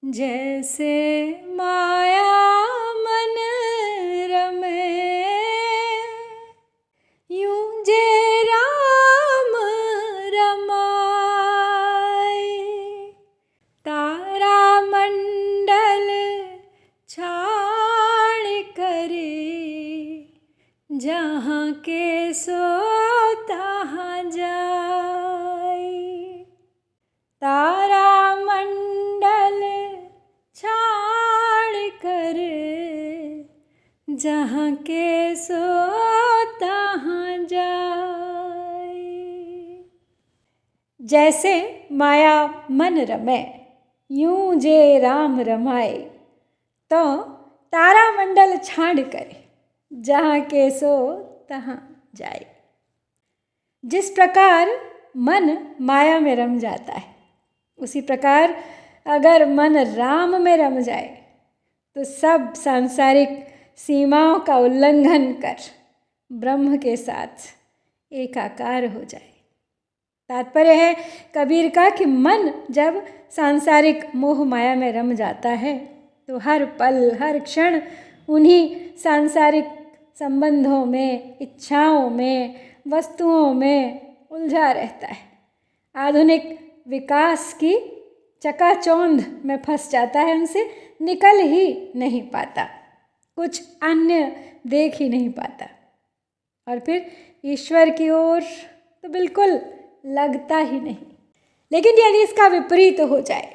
जैसे माया मन रमे, यूं जे राम रमाए। तारा मंडल छाड़ करे, जहाँ के सो तहाँ जाए। तारा मंडल छाड़ कर, जहाँ के सो तहाँ जाए। जैसे माया मन रमे, यूं जे राम रमाए। तो तारा मंडल छाड़ कर, जहाँ के सो तहाँ जाए। जिस प्रकार मन माया में रम जाता है, उसी प्रकार अगर मन राम में रम जाए तो सब सांसारिक सीमाओं का उल्लंघन कर ब्रह्म के साथ एकाकार हो जाए। तात्पर्य है कबीर का कि मन जब सांसारिक मोह माया में रम जाता है तो हर पल हर क्षण उन्हीं सांसारिक संबंधों में, इच्छाओं में, वस्तुओं में उलझा रहता है। आधुनिक विकास की चकाचौंध में फंस जाता है, उनसे निकल ही नहीं पाता, कुछ अन्य देख ही नहीं पाता। और फिर ईश्वर की ओर तो बिल्कुल लगता ही नहीं। लेकिन यदि इसका विपरीत हो जाए,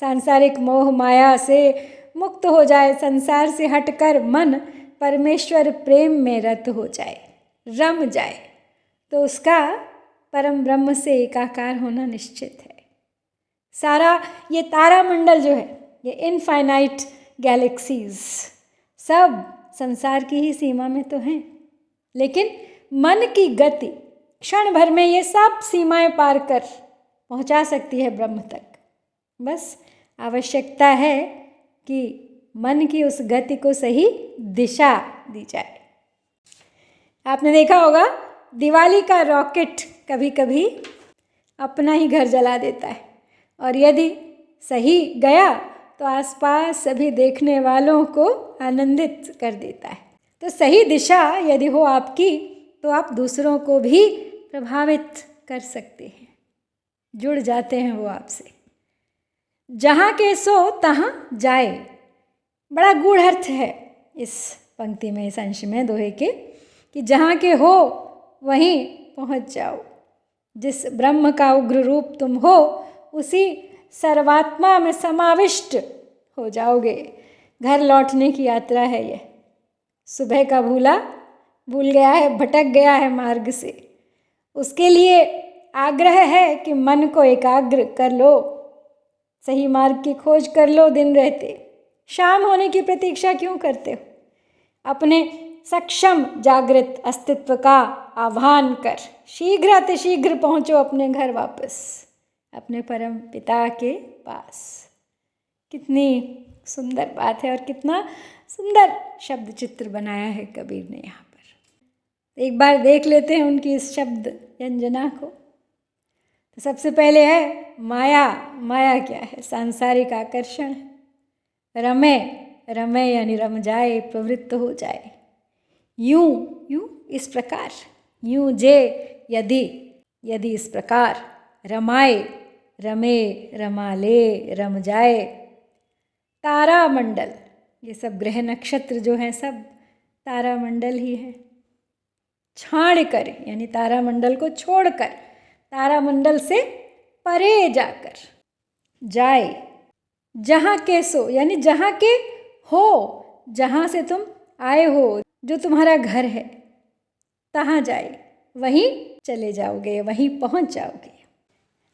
सांसारिक मोह माया से मुक्त हो जाए, संसार से हटकर मन परमेश्वर प्रेम में रत हो जाए, रम जाए, तो उसका परम ब्रह्म से एकाकार होना निश्चित है। सारा ये तारामंडल जो है, ये इनफाइनाइट गैलेक्सीज सब संसार की ही सीमा में तो हैं, लेकिन मन की गति क्षण भर में ये सब सीमाएं पार कर पहुंचा सकती है ब्रह्म तक। बस आवश्यकता है कि मन की उस गति को सही दिशा दी जाए। आपने देखा होगा दिवाली का रॉकेट कभी कभी अपना ही घर जला देता है, और यदि सही गया तो आसपास सभी देखने वालों को आनंदित कर देता है। तो सही दिशा यदि हो आपकी तो आप दूसरों को भी प्रभावित कर सकते हैं, जुड़ जाते हैं वो आपसे। जहाँ के सो तहाँ जाए, बड़ा गूढ़ अर्थ है इस पंक्ति में, इस अंश में दोहे के, कि जहाँ के हो वहीं पहुँच जाओ। जिस ब्रह्म का उग्र रूप तुम हो उसी सर्वात्मा में समाविष्ट हो जाओगे। घर लौटने की यात्रा है ये। सुबह का भूला भूल गया है, भटक गया है मार्ग से, उसके लिए आग्रह है कि मन को एकाग्र कर लो, सही मार्ग की खोज कर लो दिन रहते। शाम होने की प्रतीक्षा क्यों करते हो? अपने सक्षम जागृत अस्तित्व का आह्वान कर शीघ्र अतिशीघ्र पहुँचो अपने घर वापस, अपने परम पिता के पास। कितनी सुंदर बात है और कितना सुंदर शब्द चित्र बनाया है कबीर ने यहाँ पर। एक बार देख लेते हैं उनकी इस शब्द व्यंजना को। तो सबसे पहले है माया। माया क्या है? सांसारिक आकर्षण। रमे, रमे यानी रम जाए, प्रवृत्त हो जाए। यूं, यूं इस प्रकार, यूं जे यदि, यदि इस प्रकार, रमाए, रमे, रमा ले, रम जाए। तारामंडल, ये सब ग्रह नक्षत्र जो हैं सब तारामंडल ही है। छाड़ कर यानी तारामंडल को छोड़कर, तारामंडल से परे जाकर, जाए। जहाँ के सो यानी जहाँ के हो, जहाँ से तुम आए हो, जो तुम्हारा घर है, तहाँ जाए, वहीं चले जाओगे, वहीं पहुँच जाओगे।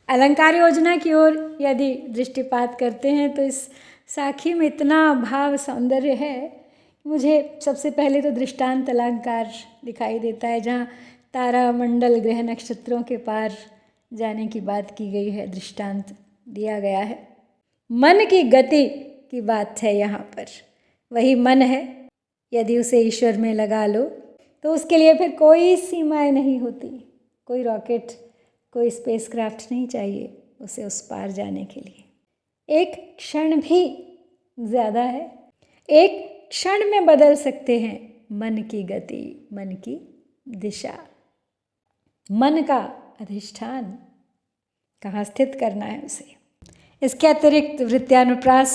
अलंकार योजना की ओर यदि दृष्टिपात करते हैं तो इस साखी में इतना भाव सौंदर्य है, मुझे सबसे पहले तो दृष्टांत अलंकार दिखाई देता है, जहाँ तारामंडल ग्रह नक्षत्रों के पार जाने की बात की गई है, दृष्टांत दिया गया है। मन की गति की बात है यहाँ पर। वही मन है, यदि उसे ईश्वर में लगा लो तो उसके लिए फिर कोई सीमाएं नहीं होती, कोई रॉकेट, कोई स्पेसक्राफ्ट नहीं चाहिए उसे उस पार जाने के लिए। एक क्षण भी ज़्यादा है। एक क्षण में बदल सकते हैं मन की गति, मन की दिशा। मन का अधिष्ठान कहाँ स्थित करना है उसे। इसके अतिरिक्त वृत्यानुप्रास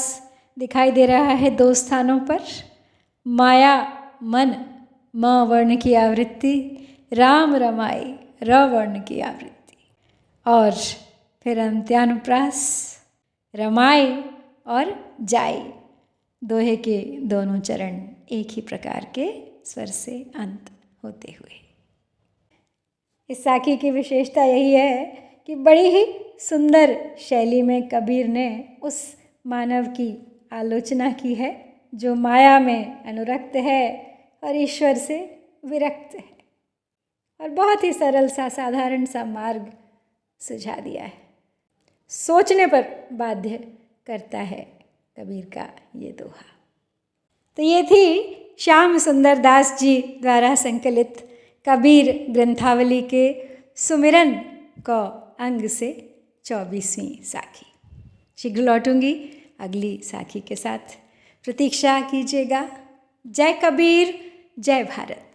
दिखाई दे रहा है 2 स्थानों पर। माया मन, म वर्ण की आवृत्ति, राम रमाई, र वर्ण की आवृत्ति। और फिर अंत्यानुप्रास रमाई और जाई, दोहे के दोनों चरण एक ही प्रकार के स्वर से अंत होते हुए। इस साखी की विशेषता यही है कि बड़ी ही सुंदर शैली में कबीर ने उस मानव की आलोचना की है जो माया में अनुरक्त है और ईश्वर से विरक्त है, और बहुत ही सरल सा साधारण सा मार्ग सुझा दिया है। सोचने पर बाध्य करता है कबीर का ये दोहा। तो ये थी श्याम सुंदर दास जी द्वारा संकलित कबीर ग्रंथावली के सुमिरन क अंग से 24वीं साखी। शीघ्र लौटूंगी अगली साखी के साथ, प्रतीक्षा कीजिएगा। जय कबीर, जय भारत।